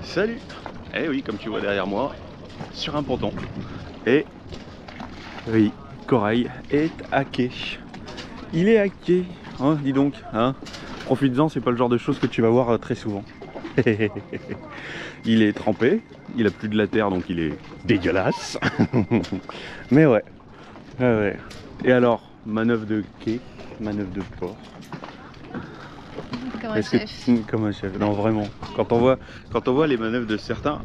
Salut. Eh oui, comme tu vois derrière moi, sur un ponton. Et oui, Corail est hacké. Il est hacké, hein, dis donc, hein. Profites-en, c'est pas le genre de choses que tu vas voir très souvent. Il est trempé, il a plus de la terre donc il est dégueulasse. Mais ouais, ouais. Et alors, manœuvre de quai, manœuvre de port. Comme un chef. Comme un chef, non vraiment. Quand on voit les manœuvres de certains,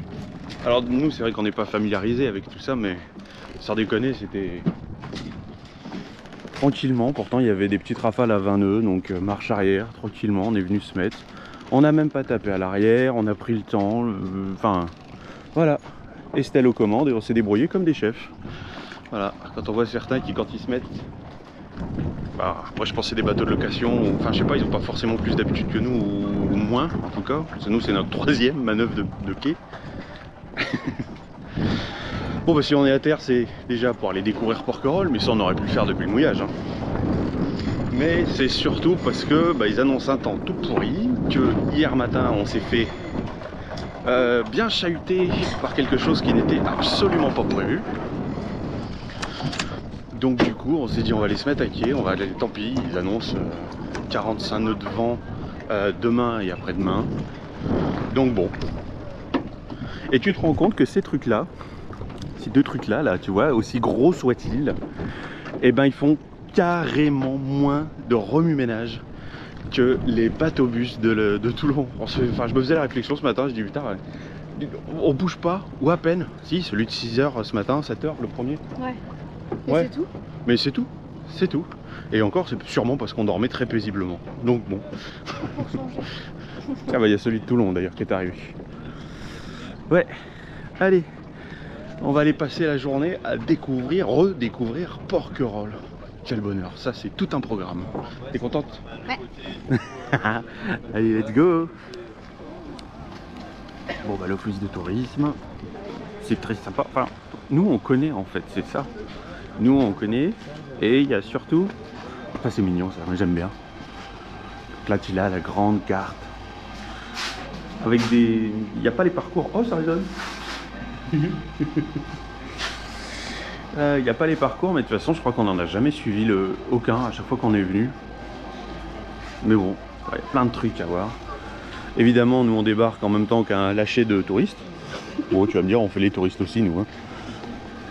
alors nous c'est vrai qu'on n'est pas familiarisé avec tout ça, mais sans déconner c'était tranquillement. Pourtant il y avait des petites rafales à 20 nœuds, donc marche arrière, tranquillement, on est venu se mettre. On n'a même pas tapé à l'arrière, on a pris le temps, enfin voilà. Estelle aux commandes et on s'est débrouillé comme des chefs. Voilà, quand on voit certains qui quand ils se mettent, bah, après je pense que c'est des bateaux de location, enfin je sais pas, ils n'ont pas forcément plus d'habitude que nous, ou moins en tout cas. Parce que nous c'est notre troisième manœuvre de quai. Bon bah si on est à terre c'est déjà pour aller découvrir Porquerolles, mais ça on aurait pu le faire depuis le mouillage. Hein. Mais c'est surtout parce que bah, ils annoncent un temps tout pourri, que hier matin on s'est fait bien chahuter par quelque chose qui n'était absolument pas prévu. Donc du coup on s'est dit on va aller se mettre à quai, on va aller, tant pis, ils annoncent 45 nœuds de vent demain et après-demain. Donc bon. Et tu te rends compte que ces trucs là, ces deux trucs là, tu vois, aussi gros soient-ils, et ben ils font carrément moins de remue-ménage que les bateaux-bus de Toulon. Enfin, je me faisais la réflexion ce matin, je dis putain, on bouge pas, ou à peine. Si, celui de 6h ce matin, 7h le premier. Ouais. Mais ouais. c'est tout. Mais c'est tout, c'est tout. Et encore, c'est sûrement parce qu'on dormait très paisiblement. Donc bon. Pour changer. Ah bah il y a celui de Toulon d'ailleurs qui est arrivé. Ouais, allez. On va aller passer la journée à découvrir, redécouvrir Porquerolles. Quel bonheur, ça c'est tout un programme. T'es contente? Ouais. Allez, let's go. Bon bah l'office de tourisme, c'est très sympa. Enfin, nous on connaît en fait, c'est ça. Nous on connaît et il y a surtout... Enfin c'est mignon ça, mais j'aime bien. Là tu as la grande carte. Avec des... Il n'y a pas les parcours. Oh ça résonne. Il n'y a pas les parcours, mais de toute façon je crois qu'on n'en a jamais suivi aucun à chaque fois qu'on est venu. Mais bon, il y a plein de trucs à voir. Évidemment nous on débarque en même temps qu'un lâcher de touristes. Bon tu vas me dire on fait les touristes aussi nous. Hein.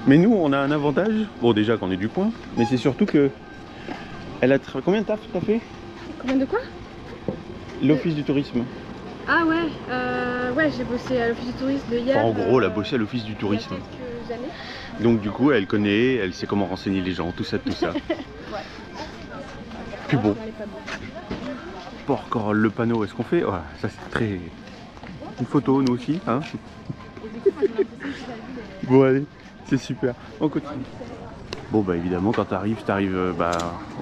Mais nous on a un avantage, bon déjà qu'on est du coin, mais c'est surtout que... Elle a... Combien de taf t'as fait? Combien de quoi? L'office du tourisme. Ah ouais, ouais j'ai bossé à l'office du tourisme de hier. Enfin, en gros elle a bossé à l'office du tourisme. Il y a quelques années. Donc du coup elle connaît, elle sait comment renseigner les gens, tout ça, tout ça. Ouais. Puis bon. Porquerolles, le panneau, est-ce qu'on fait? Ouais, ça c'est très... Une photo nous aussi, hein? Bon allez, c'est super, on continue. Bon bah évidemment quand t'arrives bah,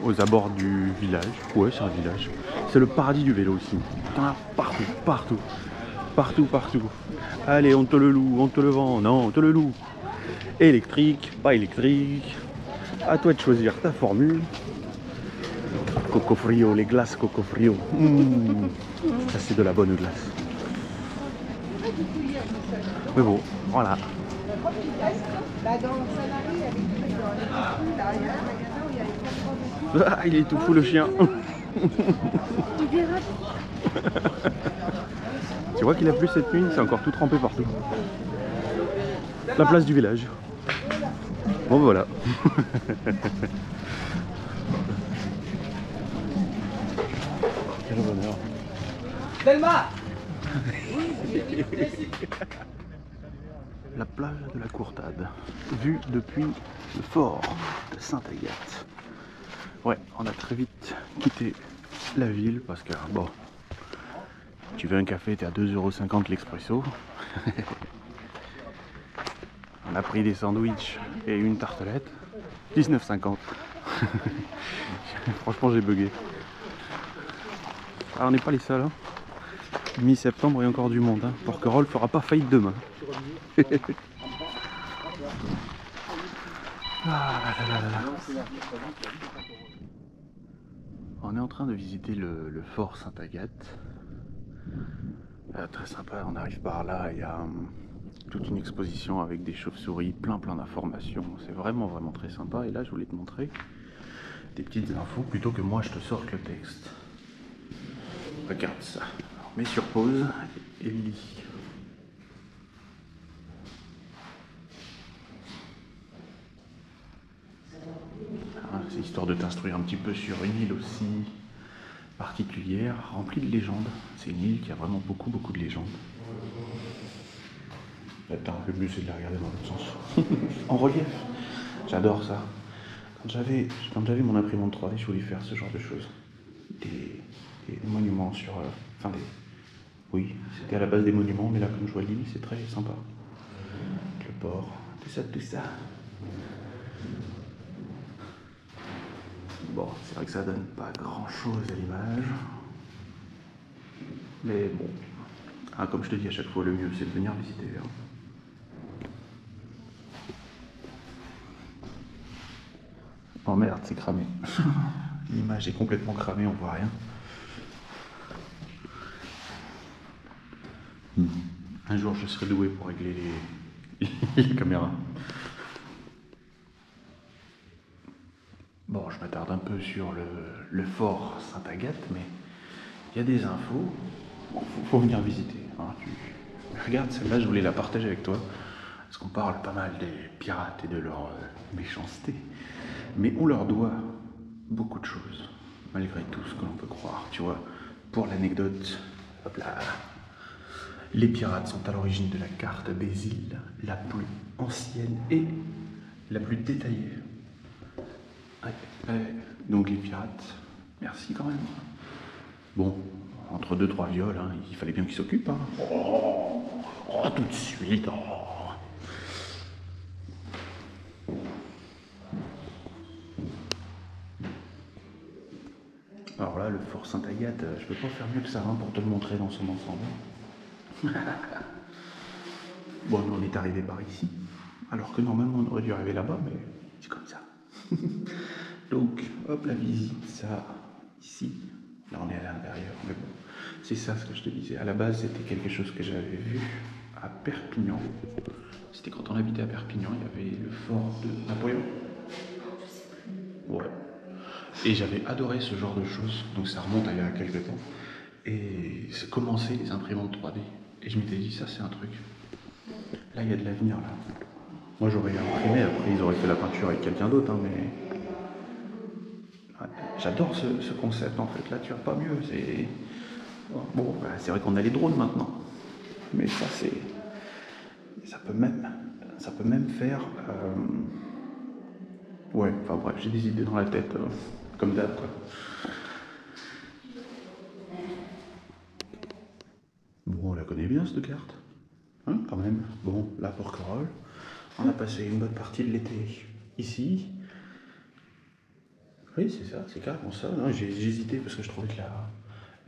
aux abords du village. Ouais c'est un village. C'est le paradis du vélo aussi. T'en as partout, partout. Partout, partout. Allez on te le loue, on te le vend, non on te le loue. Électrique, pas électrique. À toi de choisir ta formule. Coco frio, les glaces coco frio. Ça c'est de la bonne glace. Mais bon, voilà. Ah, il est tout fou le chien. Il dérape. Tu vois qu'il a plu cette nuit, c'est encore tout trempé partout. La place du village. Bon voilà. Quel bonheur. Delma. La plage de la Courtade, vue depuis le fort de Sainte-Agathe. Ouais, on a très vite quitté la ville parce que bon, tu veux un café, t'es à 2,50 € l'expresso. On a pris des sandwichs et une tartelette, 19,50 €. Franchement j'ai bugué. Alors on n'est pas les seuls. Hein. Mi-septembre et encore du monde. Hein. Porquerolles fera pas faillite demain. Ah, là, là, là. On est en train de visiter le fort Sainte-Agathe. Très sympa, on arrive par là, il y a toute une exposition avec des chauves-souris, plein d'informations. C'est vraiment très sympa. Et là, je voulais te montrer des petites infos plutôt que moi je te sorte le texte. Regarde ça. Alors, mets sur pause et lis. C'est histoire de t'instruire un petit peu sur une île aussi particulière, remplie de légendes. C'est une île qui a vraiment beaucoup de légendes. Attends, le mieux c'est de la regarder dans l'autre sens. En relief. J'adore ça. Quand j'avais mon imprimante 3D, je voulais faire ce genre de choses. Des monuments sur... Oui, c'était à la base des monuments, mais là, comme je vois l'île, c'est très sympa. Le port, tout ça. Bon, c'est vrai que ça donne pas grand-chose à l'image. Mais bon, comme je te dis à chaque fois, le mieux, c'est de venir visiter. Oh merde, c'est cramé. L'image est complètement cramée, on voit rien. Un jour, je serai doué pour régler les caméras. Bon, je m'attarde un peu sur le fort Sainte-Agathe, mais il y a des infos. Bon, faut venir visiter. Hein. Regarde, celle-là, je voulais la partager avec toi, parce qu'on parle pas mal des pirates et de leur méchanceté. Mais on leur doit beaucoup de choses, malgré tout ce que l'on peut croire. Tu vois, pour l'anecdote, hop là. Les pirates sont à l'origine de la carte des îles la plus ancienne et la plus détaillée. Donc les pirates, merci quand même. Bon, entre 2-3 viols, hein, il fallait bien qu'ils s'occupent. Hein. Oh, tout de suite. Oh. Alors là, le fort Sainte-Agathe, je peux pas faire mieux que ça hein, pour te le montrer dans son ensemble. Bon, nous on est arrivé par ici, alors que normalement on aurait dû arriver là-bas, mais c'est comme ça. Donc, hop, la visite, ça, ici. Là on est à l'intérieur, mais bon, c'est ça ce que je te disais. À la base, c'était quelque chose que j'avais vu à Perpignan. C'était quand on habitait à Perpignan, il y avait le fort de Napoléon. Ouais. Et j'avais adoré ce genre de choses, donc ça remonte à il y a quelques temps. Et c'est commencé les imprimantes 3D. Et je m'étais dit, ça c'est un truc. Là, il y a de l'avenir, là. Moi, j'aurais imprimé, après ils auraient fait la peinture avec quelqu'un d'autre, hein, mais... Ouais, j'adore ce concept, en fait. Là, tu vois, pas mieux. C'est... Bon, bah, c'est vrai qu'on a les drones maintenant. Mais ça, c'est... Ça peut même faire... Ouais, enfin bref, j'ai des idées dans la tête, comme d'hab, quoi. Bon, on la connaît bien, cette carte. Hein, quand même. Bon, là, Porquerolles. On a passé une bonne partie de l'été ici. Oui, c'est ça, c'est carrément ça. J'ai hésité parce que je trouvais que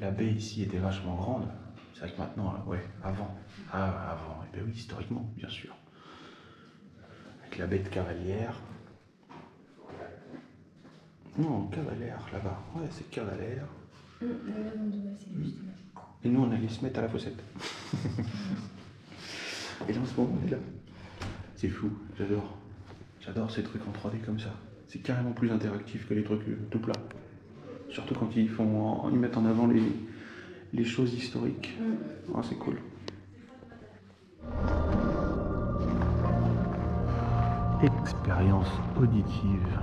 la baie ici était vachement grande. C'est vrai que maintenant, ouais, avant. Ah, avant, et bien oui, historiquement, bien sûr. Avec la baie de Cavalière. Non, Cavalière, là-bas. Ouais, c'est Cavalière. Et nous, on allait se mettre à la fossette. Et là, en ce moment, on est là. C'est fou, j'adore. J'adore ces trucs en 3D comme ça. C'est carrément plus interactif que les trucs tout plats. Surtout quand ils mettent en avant les choses historiques. Ah, c'est cool. Expérience auditive.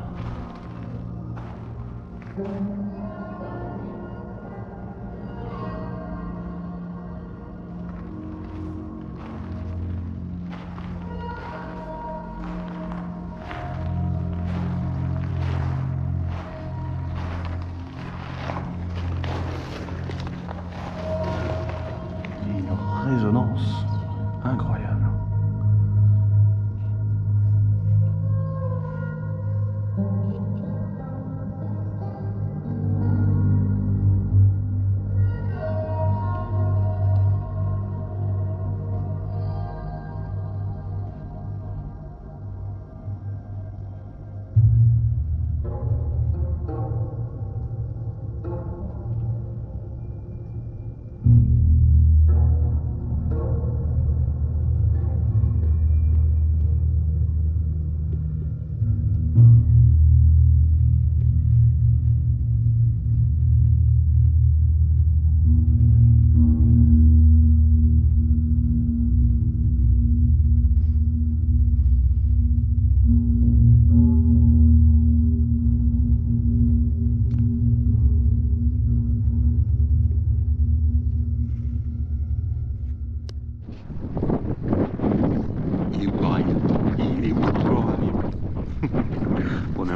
Une résonance incroyable.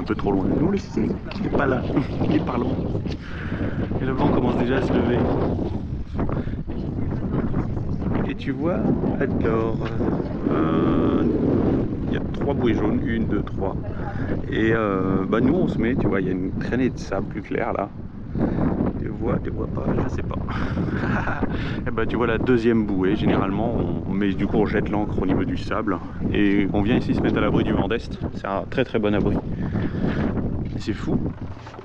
un peu trop loin. On le sait, il n'est pas là, il est pas loin. Et le vent commence déjà à se lever. Et tu vois, alors, il y a 3 bouées jaunes, 1, 2, 3. Et bah nous on se met, tu vois, il y a une traînée de sable plus claire là. Tu vois pas, je sais pas. Et bah tu vois la deuxième bouée, généralement du coup on jette l'ancre au niveau du sable et on vient ici se mettre à l'abri du vent d'est. C'est un très très bon abri. Et c'est fou,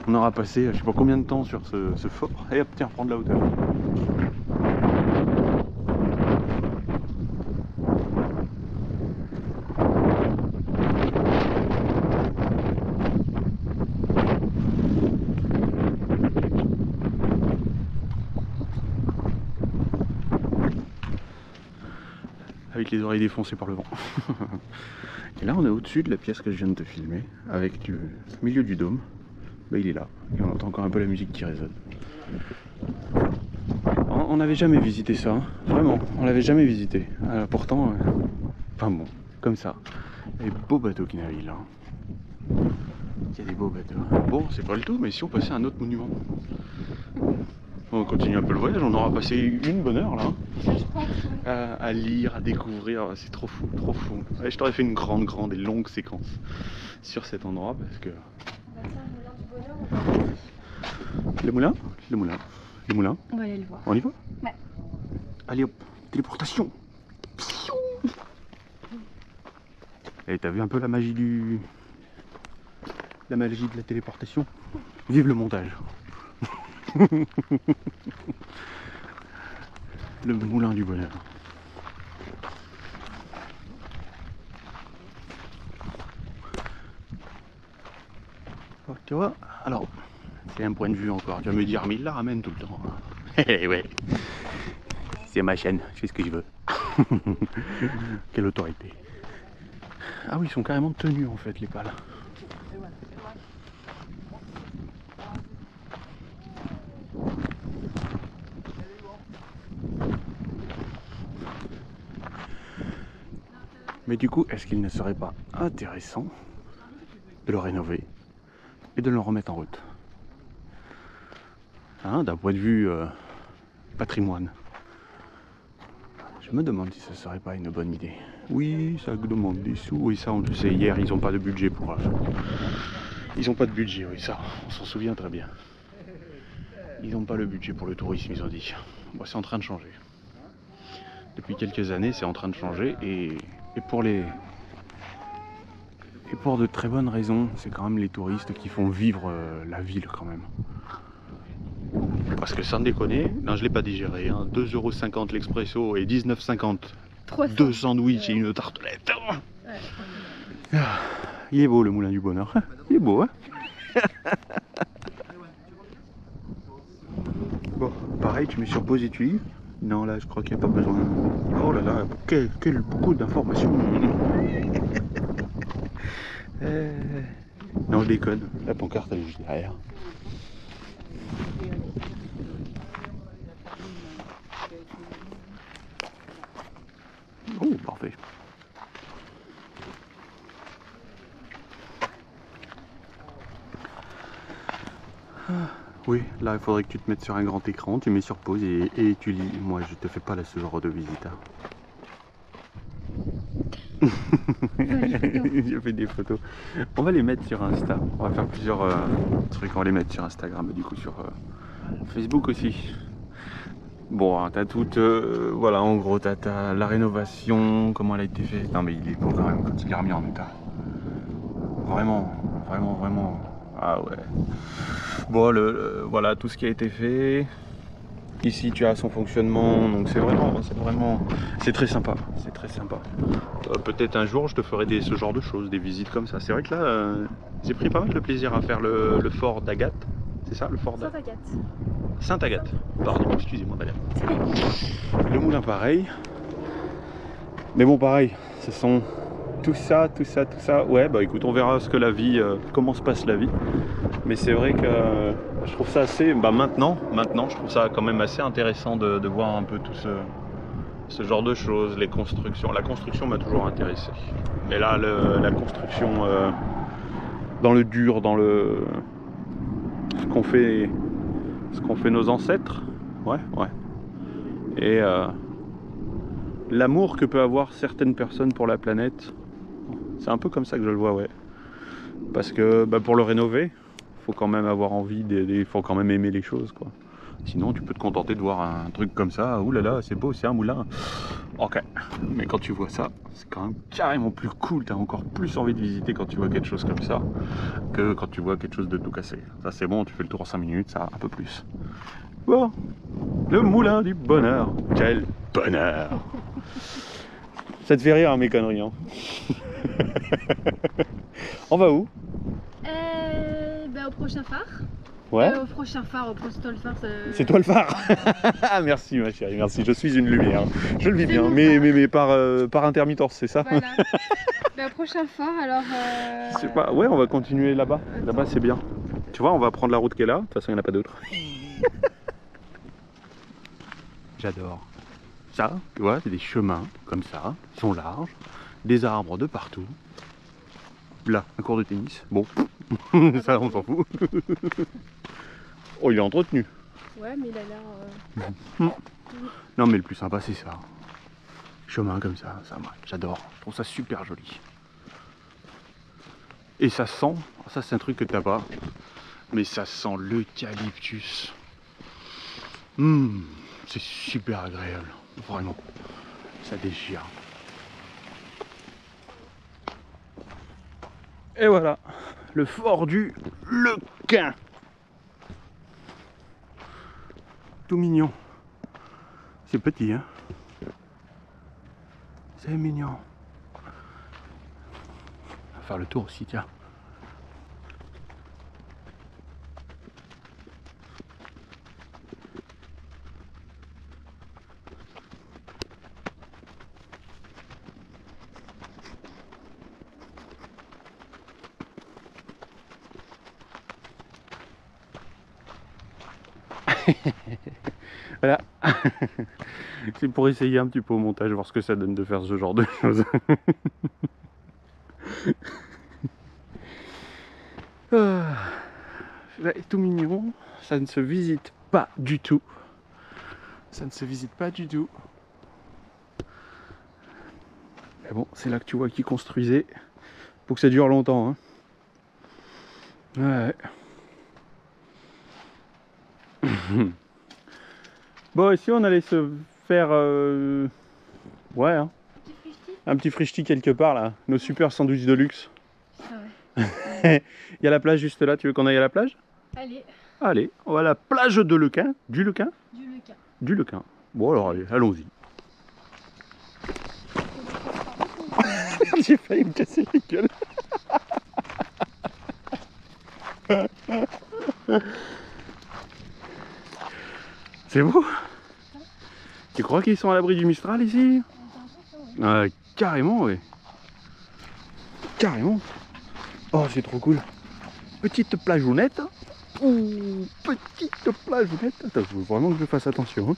on aura passé je sais pas combien de temps sur ce fort. Et hop tiens, prendre la hauteur. Avec les oreilles défoncées par le vent. Et là on est au-dessus de la pièce que je viens de te filmer, avec le milieu du dôme. Bah, il est là, et on entend encore un peu la musique qui résonne. On n'avait jamais visité ça, hein. Vraiment, on l'avait jamais visité. Pourtant, enfin bon, comme ça. Les beaux bateaux qui naviguent là. Il y a des beaux bateaux. Bon, c'est pas le tout, mais si on passait à un autre monument. On continue un peu le voyage, on aura passé une bonne heure là. À lire, à découvrir, c'est trop fou, trop fou. Ouais, je t'aurais fait une grande et longue séquence sur cet endroit parce que... Le moulin. On va aller le voir. On y va? Ouais. Allez hop, téléportation. Et t'as vu un peu la magie de la téléportation? Vive le montage. Le moulin du bonheur. Oh, tu vois, alors, c'est un point de vue encore. Tu vas me dire, mais il la ramène tout le temps. Ouais, c'est ma chaîne, je fais ce que je veux. Quelle autorité. Ah oui, ils sont carrément tenus en fait, les pales. Mais du coup, est-ce qu'il ne serait pas intéressant de le rénover et de le remettre en route, hein, d'un point de vue patrimoine? Je me demande si ce serait pas une bonne idée. Oui, ça demande des sous. Oui, ça on le sait. Hier, ils n'ont pas de budget pour... Ils n'ont pas de budget, oui, ça, on s'en souvient très bien. Ils n'ont pas le budget pour le tourisme, ils ont dit. Bon, c'est en train de changer. Depuis quelques années, c'est en train de changer et pour les... Et pour de très bonnes raisons, c'est quand même les touristes qui font vivre la ville quand même. Parce que sans déconner, non je l'ai pas digéré, hein, 2,50 € l'expresso et 19,50 € 2 sandwichs et une tartelette. Ouais. Il est beau le moulin du bonheur, il est beau hein. Bon, pareil, tu mets sur pause et tu lis. Non là je crois qu'il n'y a pas besoin. Oh là là, quel beaucoup d'informations. Non je déconne, la pancarte elle est juste derrière. Oh parfait. Oui, là il faudrait que tu te mettes sur un grand écran, tu mets sur pause et tu lis. Moi je te fais pas ce genre de visite. J'ai fait des photos. On va les mettre sur Insta. On va faire plusieurs trucs. On va les mettre sur Instagram et du coup sur Facebook aussi. Bon, hein, t'as tout. Voilà, en gros, t'as la rénovation, comment elle a été faite. Non, mais il est beau quand même quand il est remis en état. Vraiment. Ah ouais. Bon, voilà tout ce qui a été fait. Ici tu as son fonctionnement, donc c'est très sympa, c'est très sympa. Peut-être un jour je te ferai ce genre de choses, des visites comme ça. C'est vrai que là, j'ai pris pas mal de plaisir à faire le fort d'Agathe, c'est ça le fort d'Agathe? Sainte-Agathe, pardon, excusez-moi madame. Le moulin pareil, mais bon pareil, ce sont tout ça, ouais bah écoute on verra ce que la vie, comment se passe la vie. Mais c'est vrai que je trouve ça assez, maintenant je trouve ça quand même assez intéressant de voir un peu tout ce genre de choses, les constructions. La construction m'a toujours intéressé. Mais là la construction dans le dur, dans le ce qu'ont fait nos ancêtres. Ouais. Et l'amour que peut avoir certaines personnes pour la planète, c'est un peu comme ça que je le vois, ouais. Parce que pour le rénover, faut quand même avoir envie, il faut quand même aimer les choses, quoi. Sinon, tu peux te contenter de voir un truc comme ça. Ouh là là, c'est beau, c'est un moulin. Ok, mais quand tu vois ça, c'est quand même carrément plus cool. Tu as encore plus envie de visiter quand tu vois quelque chose comme ça que quand tu vois quelque chose de tout cassé. Ça, c'est bon, tu fais le tour en 5 minutes, ça un peu plus. Bon, le moulin du bonheur. Quel bonheur! Ça te fait rire, hein, mes conneries, hein. On va où? Au prochain phare. Ouais. Au prochain phare, au prochain phare. C'est toi le phare. Merci ma chérie, merci. Je suis une lumière. Je le vis bien, bon, mais par intermittence, c'est ça? Voilà. Au prochain phare, alors. C'est pas. Ouais, on va continuer là-bas. Là-bas, c'est bien. Tu vois, on va prendre la route qui est là. De toute façon, il n'y en a pas d'autre. J'adore. Ça, tu vois, c'est des chemins comme ça. Ils sont larges. Des arbres de partout. Là, un cours de tennis. Bon, ça, on s'en fout. Oh, il est entretenu. Ouais, mais il a l'air. Non, mais le plus sympa, c'est ça. Chemin comme ça, moi, j'adore. Je trouve ça super joli. Et ça sent, ça c'est un truc que t'as pas, mais ça sent l'eucalyptus. C'est super agréable, vraiment. Ça déchire. Et voilà, le fort du Lequin. Tout mignon. C'est petit, hein. C'est mignon. On va faire le tour aussi, tiens. Voilà. C'est pour essayer un petit peu au montage, voir ce que ça donne de faire ce genre de choses. Ouais, tout mignon, ça ne se visite pas du tout. Ça ne se visite pas du tout. Mais bon, c'est là que tu vois qu'ils construisaient. Faut que ça dure longtemps, hein. Ouais. Bon, ici on allait se faire ouais, hein, un petit frichti quelque part là, nos super sandwichs de luxe. Ah ouais. Il y a la plage juste là, tu veux qu'on aille à la plage? Allez. Allez, on va à la plage de Lequin, du Lequin? Du Lequin. Du Lequin. Bon alors allez, allons-y. J'ai failli me casser la gueule. C'est beau. Tu crois qu'ils sont à l'abri du Mistral ici? Carrément, oui. Carrément. Oh, c'est trop cool. Petite plageounette. Ouh, petite plageounette. Attends, il faut vraiment que je fasse attention, hein.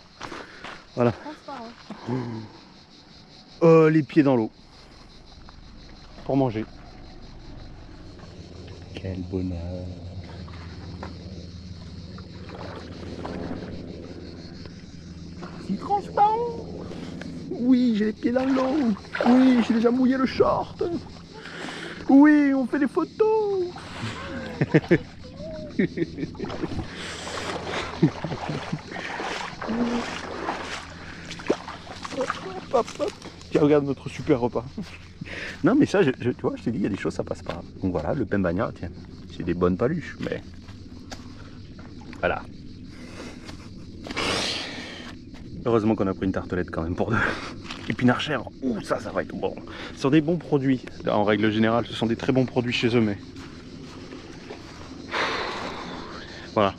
Voilà. Les pieds dans l'eau. Pour manger. Quel bonheur. C'est transparent. Oui, j'ai les pieds dans l'eau. Oui, j'ai déjà mouillé le short. Oui, on fait des photos. Hop, hop. Tiens, regarde notre super repas. Non, mais ça, tu vois, je t'ai dit, il y a des choses, ça passe pas. Donc voilà, le pain bagnat, tiens, c'est des bonnes paluches, mais voilà. Heureusement qu'on a pris une tartelette quand même pour deux. Épinards chèvre, ouh, ça va être bon. Ce sont des bons produits, en règle générale, ce sont des très bons produits chez eux, mais voilà,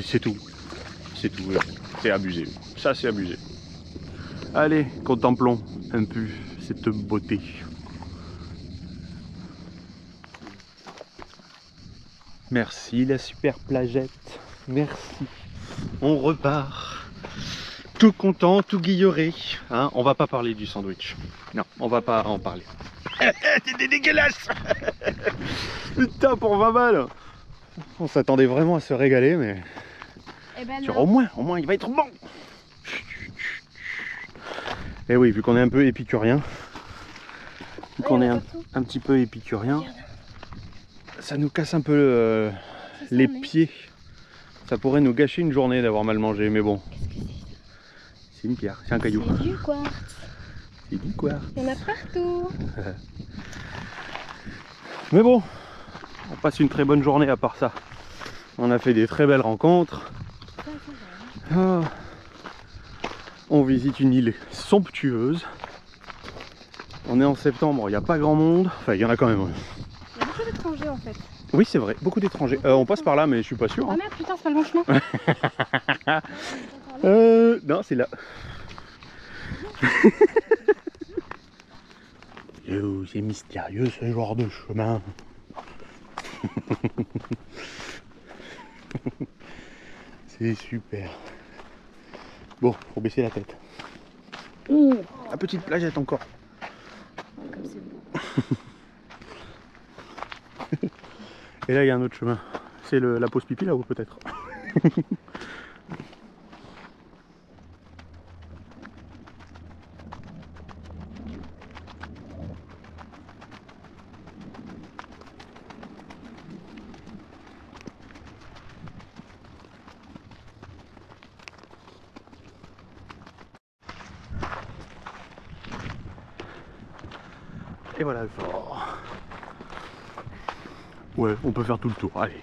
c'est tout. C'est tout, c'est abusé. Ça, c'est abusé. Allez, contemplons un peu cette beauté. Merci la super plagette, merci. On repart. Tout content, tout guilleré. Hein, on va pas parler du sandwich. Non, on va pas en parler. T'es dégueulasse. Putain, pour 20 balles. On s'attendait vraiment à se régaler, mais... Eh ben Genre, non. au moins, il va être bon. Et oui, vu qu'on est un peu épicurien, vu qu'on est un petit peu épicurien, ça nous casse un peu les pieds. Ça pourrait nous gâcher une journée d'avoir mal mangé, mais bon. C'est une pierre, c'est un caillou. C'est du quartz. C'est du quartz. Il y en a partout. Mais bon, on passe une très bonne journée à part ça. On a fait des très belles rencontres. Ah. On visite une île somptueuse. On est en septembre, il n'y a pas grand monde. Enfin, il y en a quand même. Il y a beaucoup d'étrangers en fait. Oui, c'est vrai, beaucoup d'étrangers. On passe par là, mais je suis pas sûr. Ah Hein. merde, putain, c'est pas le bon chemin. Non, c'est là. Oh, c'est mystérieux ce genre de chemin. C'est super. Bon, faut baisser la tête. Ouh, la petite plagette encore. Comme c'est beau. Et là, il y a un autre chemin. C'est la pause pipi là-haut peut-être. Et voilà le fort. Ouais, on peut faire tout le tour, allez.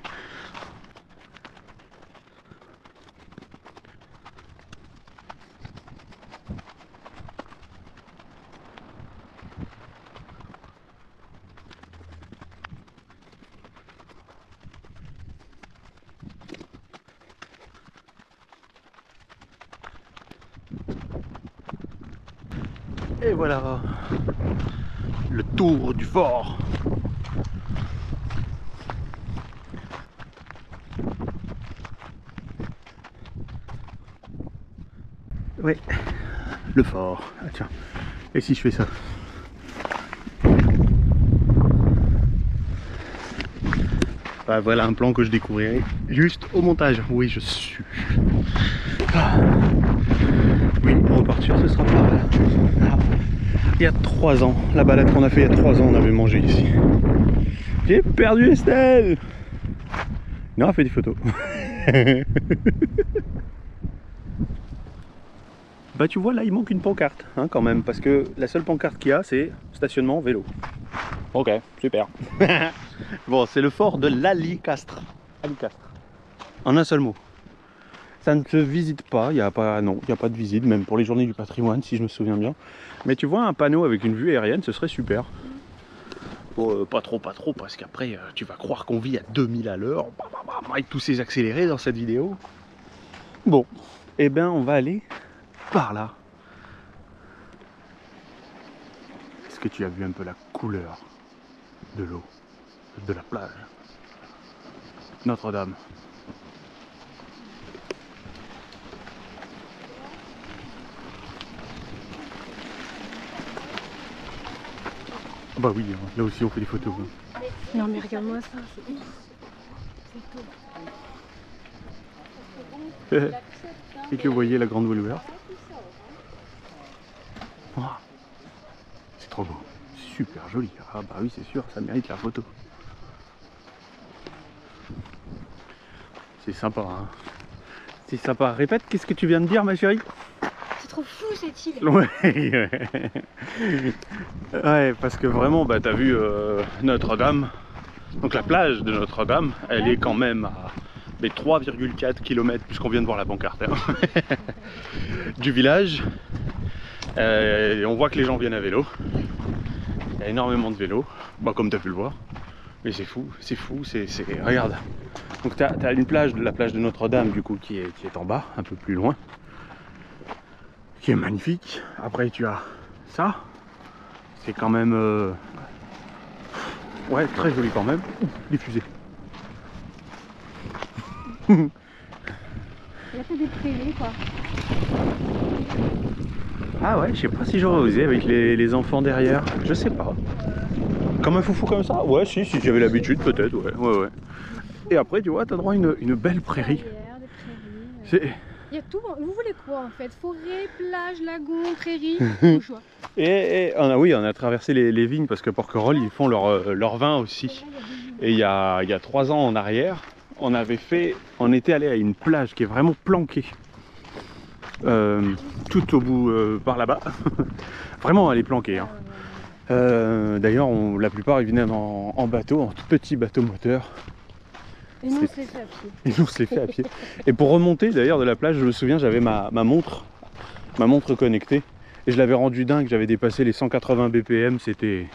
Et voilà le tour du fort. Ouais, le fort. Ah tiens, et si je fais ça? Ah, voilà un plan que je découvrirai juste au montage. Oui, je suis. Ah. Oui, pour repartir, ce sera par là. Ah. Il y a 3 ans, la balade qu'on a fait il y a 3 ans, on avait mangé ici. J'ai perdu Estelle. Non, elle fait des photos. Bah tu vois là il manque une pancarte hein, quand même, parce que la seule pancarte qu'il y a c'est stationnement vélo. Ok, super. Bon, c'est le fort de l'Alicastre. Alicastre. En un seul mot. Ça ne se visite pas, il n'y a pas, non, il n'y a pas de visite, même pour les journées du patrimoine si je me souviens bien. Mais tu vois un panneau avec une vue aérienne, ce serait super. Bon, pas trop, parce qu'après tu vas croire qu'on vit à 2000 à l'heure, avec tous ces accélérés dans cette vidéo. Bon, et ben on va aller par là. Est-ce que tu as vu un peu la couleur de l'eau, de la plage? Notre-Dame. Bah oui, là aussi on fait des photos. Non mais regarde-moi ça, c'est beau. Et que vous voyez la grande voile ouverte. Oh, c'est trop beau, super joli. Ah bah oui c'est sûr, ça mérite la photo. C'est sympa hein. C'est sympa. Répète, qu'est-ce que tu viens de dire ma chérie? C'est trop fou cette île. Ouais, ouais, parce que vraiment, bah, t'as vu Notre-Dame. Donc la plage de Notre-Dame, elle est quand même à 3,4 km, puisqu'on vient de voir la pancarte hein, du village. On voit que les gens viennent à vélo. Il y a énormément de vélos, bah, comme tu as pu le voir. Mais c'est fou, c'est fou, c'est... Regarde. Donc tu as une plage, la plage de Notre-Dame, du coup, qui est en bas, un peu plus loin. Qui est magnifique. Après tu as ça. C'est quand même... ouais, très joli quand même. Ouh, les fusées. Il a fait des prairies quoi. Ah ouais, je sais pas si j'aurais osé avec les enfants derrière. Je sais pas. Comme un foufou comme ça? Ouais, si j'avais l'habitude, peut-être, ouais. Et après, tu vois, t'as droit à une belle prairie. Des prairies. Il y a tout. Vous voulez quoi en fait? Forêt, plage, lagon, prairie, au choix. Et on a traversé les vignes parce que Porquerolles, ils font leur vin aussi. Et il y a 3 ans en arrière, on était allé à une plage qui est vraiment planquée. Tout au bout par là-bas. Vraiment, elle est planquée. Hein. D'ailleurs, la plupart ils venaient en bateau, en tout petit bateau moteur. Et nous on se les fait à pied. Et nous on se les fait à pied. Et pour remonter d'ailleurs de la plage, je me souviens, j'avais ma montre connectée. Et je l'avais rendu dingue, j'avais dépassé les 180 BPM, c'était...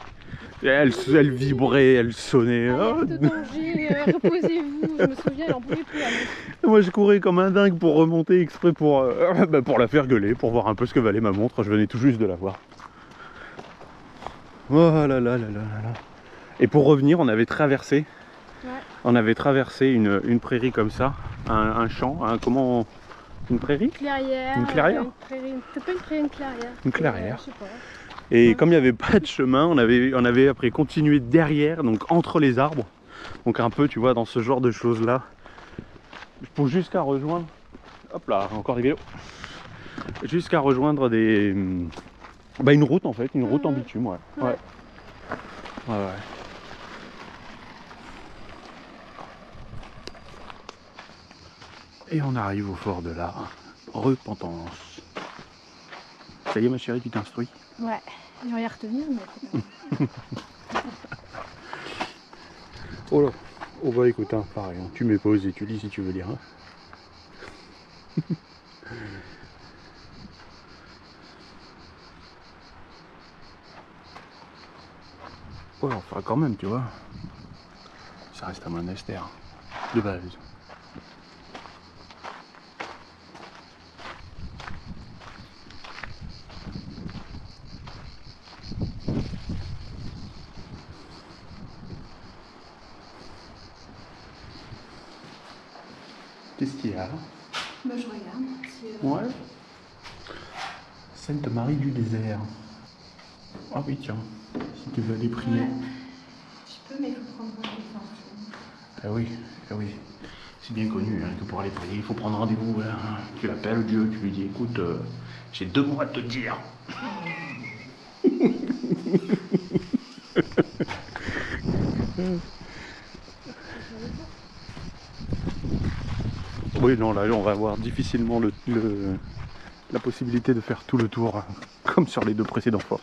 Elle vibrait, elle sonnait. Alerte danger, reposez-vous, je me souviens, elle en pouvait plus. Moi je courais comme un dingue pour remonter exprès pour la faire gueuler, pour voir un peu ce que valait ma montre, je venais tout juste de la voir. Oh là là là là là. Et pour revenir, on avait traversé une prairie comme ça, un champ, comment... Une prairie? Clairière. Une clairière? C'est pas une prairie, une clairière. Une clairière. Je sais pas. Et comme il n'y avait pas de chemin, on avait après continué derrière, donc entre les arbres. Donc un peu, tu vois, dans ce genre de choses-là. Pour jusqu'à rejoindre... Hop là, encore des vélos. Jusqu'à rejoindre une route en fait, une route en bitume, ouais. Et on arrive au fort de la Repentance. Ça y est ma chérie, tu t'instruis? Ouais, j'aurais à retenir, mais... Oh là, oh bah écoute, hein, pareil, hein, tu mets pause et tu lis si tu veux lire. Hein. Ouais, enfin quand même, tu vois, ça reste un monastère, de base. Qu'est-ce qu'il y a? Bah je regarde. Ouais. Sainte Marie du désert. Ah oui, tiens, si tu veux aller prier. Ouais. Je peux, mais il faut prendre rendez-vous. Ah oui. C'est bien connu hein, que pour aller prier, il faut prendre rendez-vous. Hein. Tu l'appelles Dieu, tu lui dis écoute, j'ai 2 mots à te dire. Oui, non, là, on va avoir difficilement la possibilité de faire tout le tour, hein, comme sur les 2 précédents forts.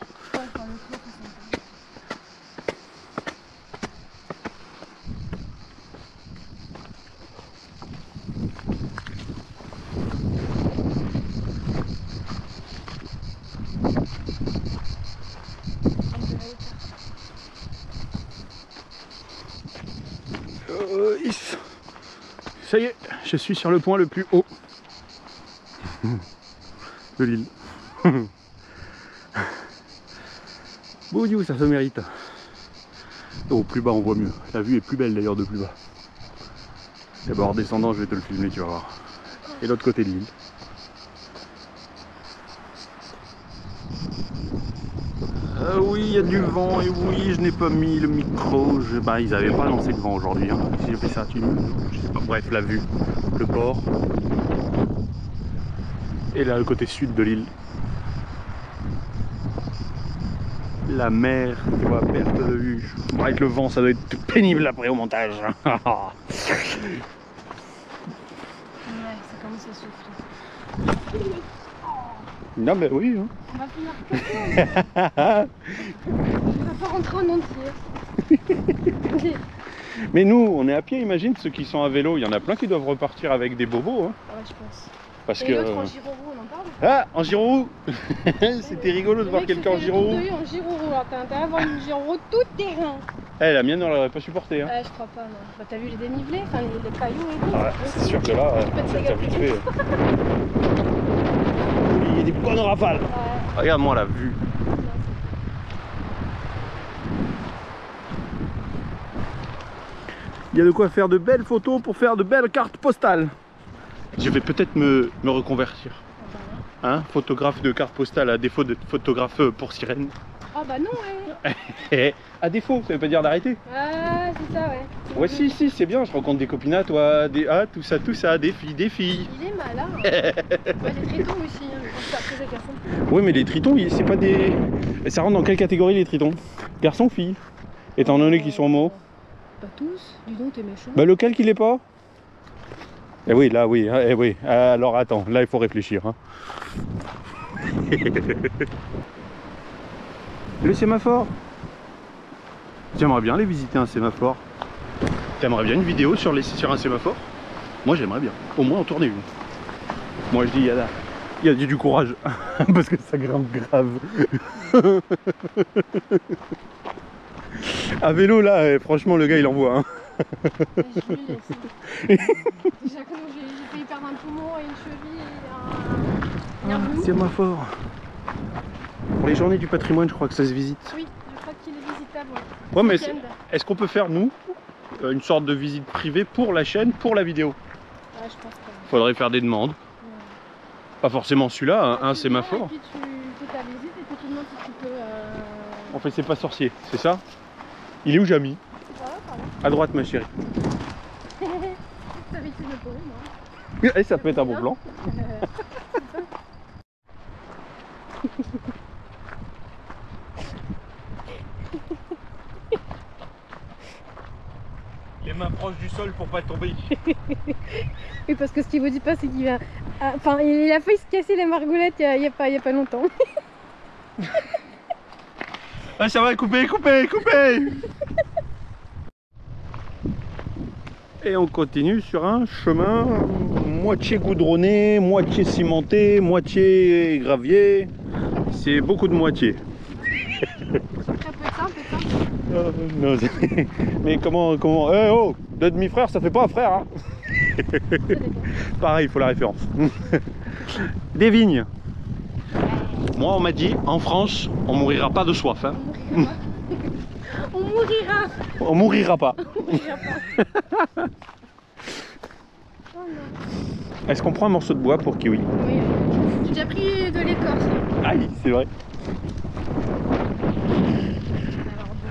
Ça y est, je suis sur le point le plus haut de l'île. Bon, ça se mérite. Au plus bas on voit mieux. La vue est plus belle d'ailleurs de plus bas. D'abord en descendant je vais te le filmer, tu vas voir. Et l'autre côté de l'île. Oui, il y a du vent et oui, je n'ai pas mis le micro. Ils n'avaient pas lancé le vent aujourd'hui. Hein. Si je fais ça, je sais pas. Bref, la vue, le port. Et là, le côté sud de l'île. La mer, tu vois, perte de vue. Avec le vent, ça doit être pénible après au montage. Ouais, ça commence à souffler. Non mais oui. Hein. On va finir comme on va pas rentrer en entier. Mais nous, on est à pied, imagine ceux qui sont à vélo. Il y en a plein qui doivent repartir avec des bobos. Hein. Ouais, je pense. Parce et que... l'autre en gyro-roue, on en parle? Ah, en gyro-roue. C'était rigolo de voir quelqu'un en gyro-roue. En gyro-roue, alors t'as intérêt à avoir une gyro-roue tout terrain. Eh, la mienne, on l'aurait pas supporté. Hein. Je crois pas, non. Bah t'as vu les dénivelés, enfin les cailloux et tout. Ah ouais, c'est sûr que là, ça vite fait. Il y a des bonnes rafales. Ouais. Regarde-moi la vue. Il y a de quoi faire de belles photos pour faire de belles cartes postales. Je vais peut-être me reconvertir. Hein, photographe de carte postale à défaut de photographe pour sirène. Ah bah non, ouais. À défaut, ça veut pas dire d'arrêter. Ah, c'est ça, ouais. Ouais, si, c'est bien, je rencontre des copines à toi, tout ça, des filles. Il est malin. Ouais, les tritons aussi, hein, je pense pas très à garçon. Oui, mais les tritons, c'est pas des... Ça rentre dans quelle catégorie les tritons? Garçon, fille? Étant donné qu'ils sont homo? Pas tous, dis donc, t'es méchant. Bah lequel qui l'est pas? Eh oui, là oui, eh oui. Alors attends, là il faut réfléchir. Hein. Le sémaphore. J'aimerais bien aller visiter un sémaphore. T'aimerais bien une vidéo sur un sémaphore? Moi j'aimerais bien, au moins en tourner une. Moi je dis il y a du courage, parce que ça grimpe grave. À vélo là, franchement le gars il envoie. Hein. Je lui laisse. Déjà que j'ai failli perdre un poumon et une cheville et un genou. Sémaphore. Pour les journées du patrimoine, je crois que ça se visite. Oui, je crois qu'il est visitable. Ouais, mais est-ce qu'on peut faire, nous, une sorte de visite privée pour la chaîne, pour la vidéo? Ah, je pense pas. Faudrait faire des demandes. Pas forcément celui-là, un sémaphore. Et puis tu fais ta visite et puis tu demandes si tu peux... On fait c'est pas sorcier, c'est ça? Il est où Jamy? À droite ma chérie. Ça vite une peau, non? Et ça peut être un bon plan. Les mains proches du sol pour pas tomber. Oui, parce que ce qu'il vous dit pas, c'est qu'il va... Enfin, il a failli se casser la margoulette il y a pas longtemps. Ah ça va, coupez. Et on continue sur un chemin moitié goudronné, moitié cimenté, moitié gravier. C'est beaucoup de moitié. Un peu de ça, un peu de ça. Non, mais comment Eh oh, deux demi-frères ça fait pas un frère hein. Pareil, il faut la référence. Des vignes. Moi on m'a dit en France on mourira pas de soif hein. On mourira. On mourira pas. Oh non. Est-ce qu'on prend un morceau de bois pour kiwi? Oui, j'ai déjà pris de l'écorce. Aïe, c'est vrai.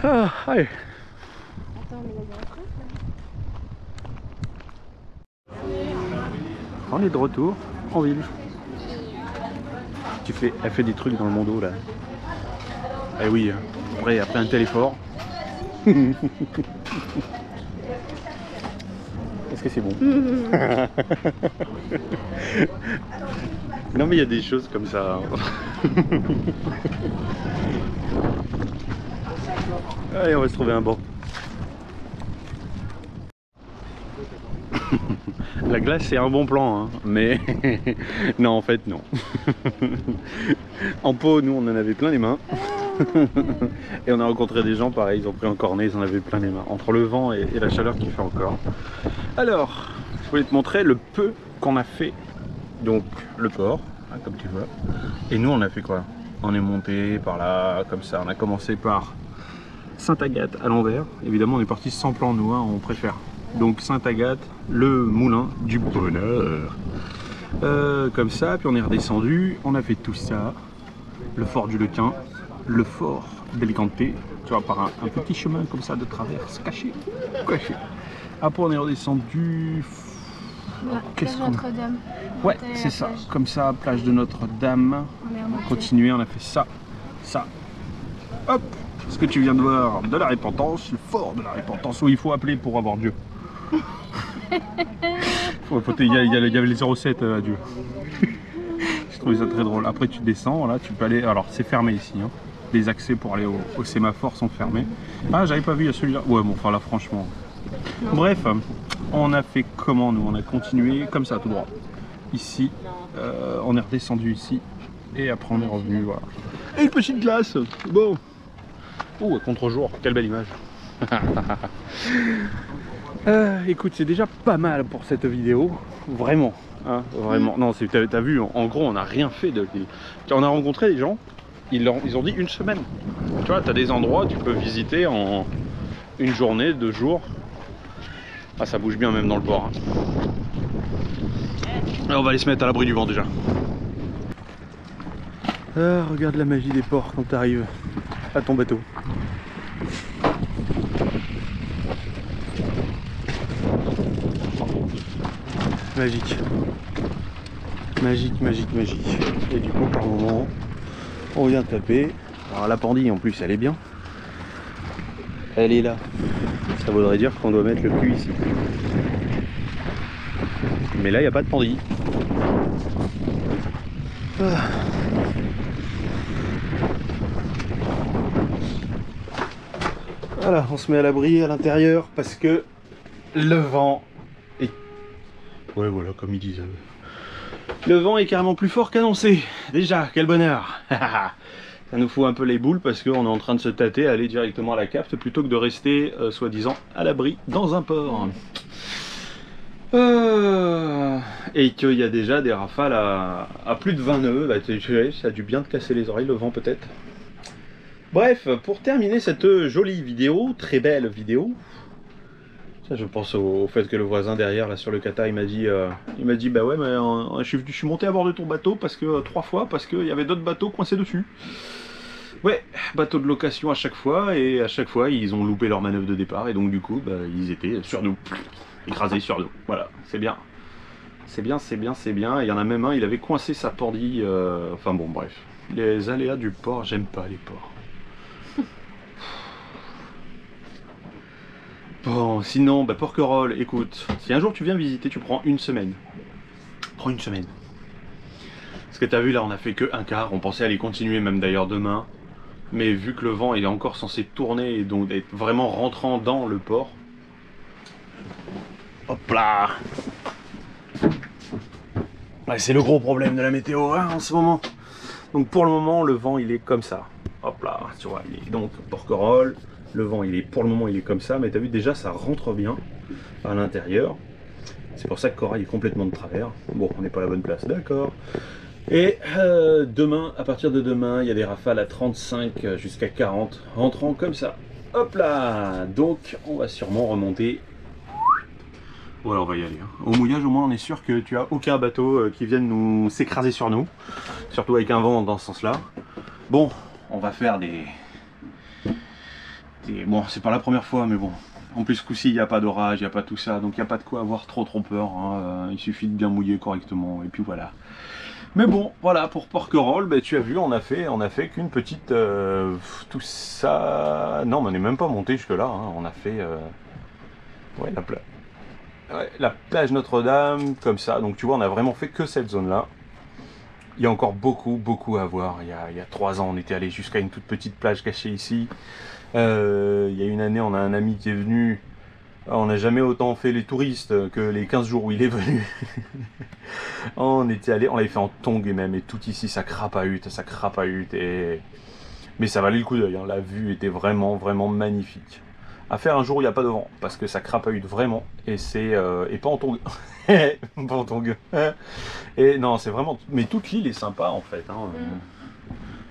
Alors, Ah, allez. attends, mais il y a un truc là. On est de retour en ville. Elle fait des trucs dans le monde là. Eh oui, après un tel effort. Est-ce que c'est bon? Non mais il y a des choses comme ça. Allez, on va se trouver un banc. La glace c'est un bon plan hein, mais non en fait non. En pot nous on en avait plein les mains. Et on a rencontré des gens pareil, ils ont pris un cornet, ils en avaient plein les mains. Entre le vent et la chaleur qu'il fait encore. Alors, je voulais te montrer le peu qu'on a fait. Donc le port, hein, comme tu vois. Et nous on a fait quoi? On est monté par là, comme ça. On a commencé par Sainte-Agathe à l'envers. Évidemment on est parti sans plan nous, hein, on préfère. Donc Sainte-Agathe, le moulin du bonheur. Comme ça, puis on est redescendu, on a fait tout ça. Le fort du Lequin, le fort d'Alicante, tu vois, par un petit chemin comme ça de traverse, caché. Après on est redescendu... Plage Notre-Dame. Ouais, c'est ça, comme ça, plage de Notre-Dame. On a continué, on a fait ça. Hop, ce que tu viens de voir de la Repentance, le fort de la Repentance, où il faut appeler pour avoir Dieu. Il y avait les 07 à Dieu. J'ai trouvé ça très drôle. Après tu descends, là tu peux aller, alors c'est fermé ici, hein. Les accès pour aller au sémaphore sont fermés. Ah j'avais pas vu, il y a celui-là. Ouais bon, enfin là franchement. Non. Bref, on a fait comment nous? On a continué comme ça tout droit. Ici, on est redescendu ici. Et après on est revenu, voilà. Et une petite glace. Bon. Oh, à contre-jour, quelle belle image. Écoute, c'est déjà pas mal pour cette vidéo. Vraiment. Hein, vraiment. Non, t'as vu, en gros, on n'a rien fait de... On a rencontré des gens, ils ont dit une semaine. Tu vois, t'as des endroits, tu peux visiter en une journée, 2 jours. Ah, ça bouge bien même dans le port. Hein. Alors, on va aller se mettre à l'abri du vent déjà. Ah, regarde la magie des ports quand tu arrives à ton bateau. Magique. Magique, magique, magique. Et du coup, pour le moment, on vient taper. Alors la pendille en plus, elle est bien. Elle est là. Ça voudrait dire qu'on doit mettre le cul ici. Mais là, il n'y a pas de pendille. Ah. Voilà, on se met à l'abri à l'intérieur parce que le vent est... Ouais, voilà, comme ils disent. Le vent est carrément plus fort qu'annoncé. Déjà, quel bonheur. Ça nous fout un peu les boules parce qu'on est en train de se tâter à aller directement à la cafte plutôt que de rester, soi-disant, à l'abri dans un port. Et qu'il y a déjà des rafales à plus de 20 nœuds. Bah, ça a dû bien te casser les oreilles, le vent peut-être. Bref, pour terminer cette jolie vidéo, très belle vidéo, ça, je pense au fait que le voisin derrière là sur le kata il m'a dit bah ouais mais je suis monté à bord de ton bateau parce que 3 fois parce qu'il y avait d'autres bateaux coincés dessus. Ouais, bateau de location à chaque fois et à chaque fois ils ont loupé leur manœuvre de départ et donc du coup bah, ils étaient sur nous, écrasés sur nous. Voilà, c'est bien. C'est bien, c'est bien, c'est bien. Et il y en a même un, il avait coincé sa pendille. Enfin bon bref. Les aléas du port, j'aime pas les ports. Bon, sinon, bah, Porquerolles, écoute, si un jour tu viens visiter, tu prends une semaine. Prends une semaine. Parce que t'as vu, là, on a fait que un quart. On pensait aller continuer même d'ailleurs demain. Mais vu que le vent il est encore censé tourner et donc être vraiment rentrant dans le port. Hop là. Ouais, c'est le gros problème de la météo hein, en ce moment. Donc pour le moment, le vent il est comme ça. Hop là, tu vois, il est donc Porquerolles. Le vent, il est pour le moment, il est comme ça, mais tu as vu déjà, ça rentre bien à l'intérieur. C'est pour ça que Corail est complètement de travers. Bon, on n'est pas à la bonne place, d'accord. Et demain, à partir de demain, il y a des rafales à 35 jusqu'à 40, rentrant comme ça. Hop là. Donc, on va sûrement remonter. Voilà, on va y aller. Au mouillage, au moins, on est sûr que tu as aucun bateau qui vienne nous s'écraser sur nous. Surtout avec un vent dans ce sens-là. Bon, on va faire des... Bon, c'est pas la première fois, mais bon. En plus, ce coup-ci, il n'y a pas d'orage, il n'y a pas tout ça, donc il n'y a pas de quoi avoir trop peur. Hein. Il suffit de bien mouiller correctement, et puis voilà. Mais bon, voilà, pour Porquerolles, bah, tu as vu, on a fait qu'une petite... tout ça... Non, mais on n'est même pas monté jusque-là. Hein. On a fait... Ouais, la plage Notre-Dame, comme ça. Donc tu vois, on a vraiment fait que cette zone-là. Il y a encore beaucoup à voir. Il y a 3 ans, on était allé jusqu'à une toute petite plage cachée ici. Il y a une année, on a un ami qui est venu. On n'a jamais autant fait les touristes que les 15 jours où il est venu. On était allé, on l'avait fait en tongue et même. Et tout ici, ça crapahute. Mais ça valait le coup d'œil. Hein. La vue était vraiment magnifique. À faire un jour où il n'y a pas de vent, parce que ça crapahute vraiment, et c'est et pas en tongue. Pas en tongue. Et non, c'est vraiment... Mais toute l'île est sympa en fait. Hein.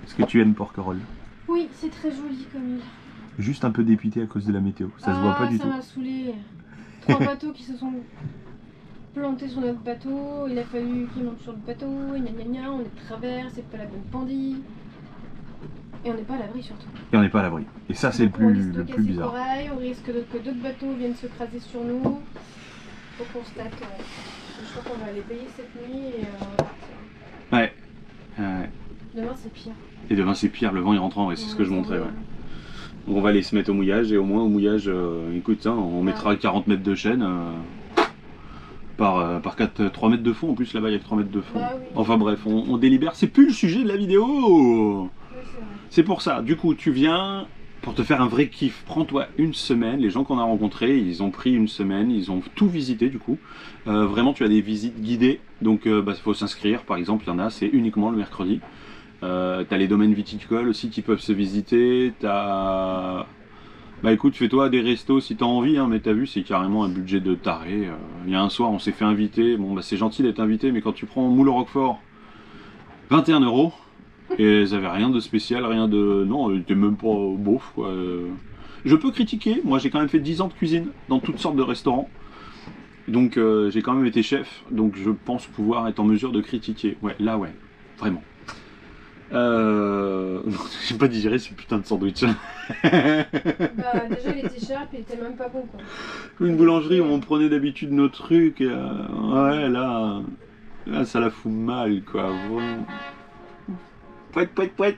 Est-ce que tu aimes Porquerolles? Oui, c'est très joli comme île. Juste un peu dépité à cause de la météo, ça se voit pas du tout. Ça m'a saoulé. 3 bateaux qui se sont plantés sur notre bateau, il a fallu qu'ils montent sur le bateau, et gna gna gna, on est de travers, c'est pas la bonne pendille. Et on n'est pas à l'abri surtout. Et on n'est pas à l'abri. Et ça c'est le plus bizarre. Corail, on risque que d'autres bateaux viennent se craser sur nous. Faut qu'on se tâte. Je crois qu'on va aller payer cette nuit et on va partir. Ouais. Demain c'est pire. Et demain c'est pire, le vent il rentre en, et c'est ce que je montrais. Ouais. Donc on va aller se mettre au mouillage, et au moins au mouillage, écoute, hein, on mettra 40 mètres de chaîne par 3 mètres de fond. En plus là-bas il y a que 3 mètres de fond. Oui. Enfin bref, on délibère, c'est plus le sujet de la vidéo. C'est pour ça, du coup tu viens pour te faire un vrai kiff, prends-toi une semaine. Les gens qu'on a rencontrés, ils ont pris une semaine, ils ont tout visité du coup. Vraiment tu as des visites guidées, donc il faut s'inscrire. Par exemple, il y en a, c'est uniquement le mercredi. T'as les domaines viticoles aussi qui peuvent se visiter. T'as... Bah écoute, fais-toi des restos si t'as envie, hein, mais t'as vu, c'est carrément un budget de taré. Il y a un soir, on s'est fait inviter. Bon, bah c'est gentil d'être invité, mais quand tu prends Moule au Roquefort, 21 €. Et ils avaient rien de spécial, rien de... Non, ils étaient même pas beauf, quoi. Je peux critiquer, moi j'ai quand même fait 10 ans de cuisine dans toutes sortes de restaurants. Donc j'ai quand même été chef, donc je pense pouvoir être en mesure de critiquer. Ouais, là ouais, vraiment. J'ai pas digéré ce putain de sandwich. Bah, déjà, il était cher, puis il était même pas bon, quoi. Une boulangerie où on prenait d'habitude nos trucs. Ouais, là, ça la fout mal, quoi. Vraiment. Pouet, pouet, pouet.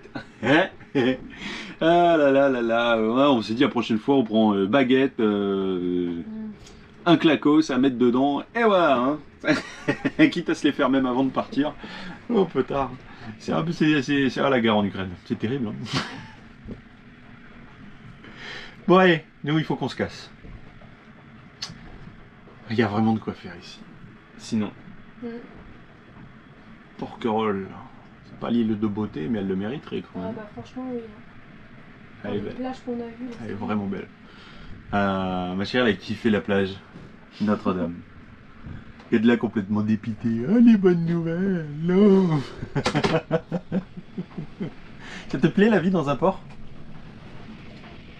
Ah là là là là. Ouais, on s'est dit la prochaine fois, on prend baguette, un clacos à mettre dedans, et voilà. Hein. Quitte à se les faire même avant de partir. Oh, petard. C'est à la guerre en Ukraine. C'est terrible. Hein. Bon, allez, nous, il faut qu'on se casse. Il y a vraiment de quoi faire ici. Sinon, Porquerolles, c'est pas l'île de beauté, mais elle le mériterait quand même. Ah bah franchement oui. Elle est Les belle. plages qu'on a vues. Elle est vraiment belle. Ma chère, elle a kiffé la plage Notre-Dame. Et de là complètement dépitée. Ah, les bonnes nouvelles, non. Ça te plaît la vie dans un port?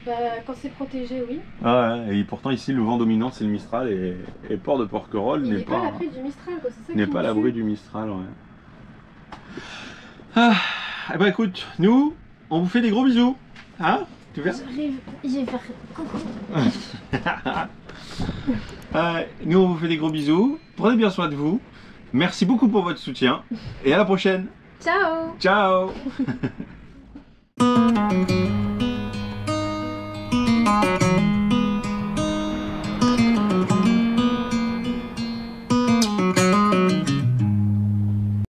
Bah quand c'est protégé, oui. Ah ouais, et pourtant ici le vent dominant c'est le Mistral et le port de Porquerolles Il n'est n'est pas à pas l'abri du Mistral, quoi. C'est ça n'est qui pas à me l'abri tue. du Mistral, ouais. Ah, eh ben écoute, nous, on vous fait des gros bisous. Hein? Tu viens? J'arrive, je vais faire coucou. Nous, on vous fait des gros bisous. Prenez bien soin de vous. Merci beaucoup pour votre soutien. Et à la prochaine. Ciao. Ciao.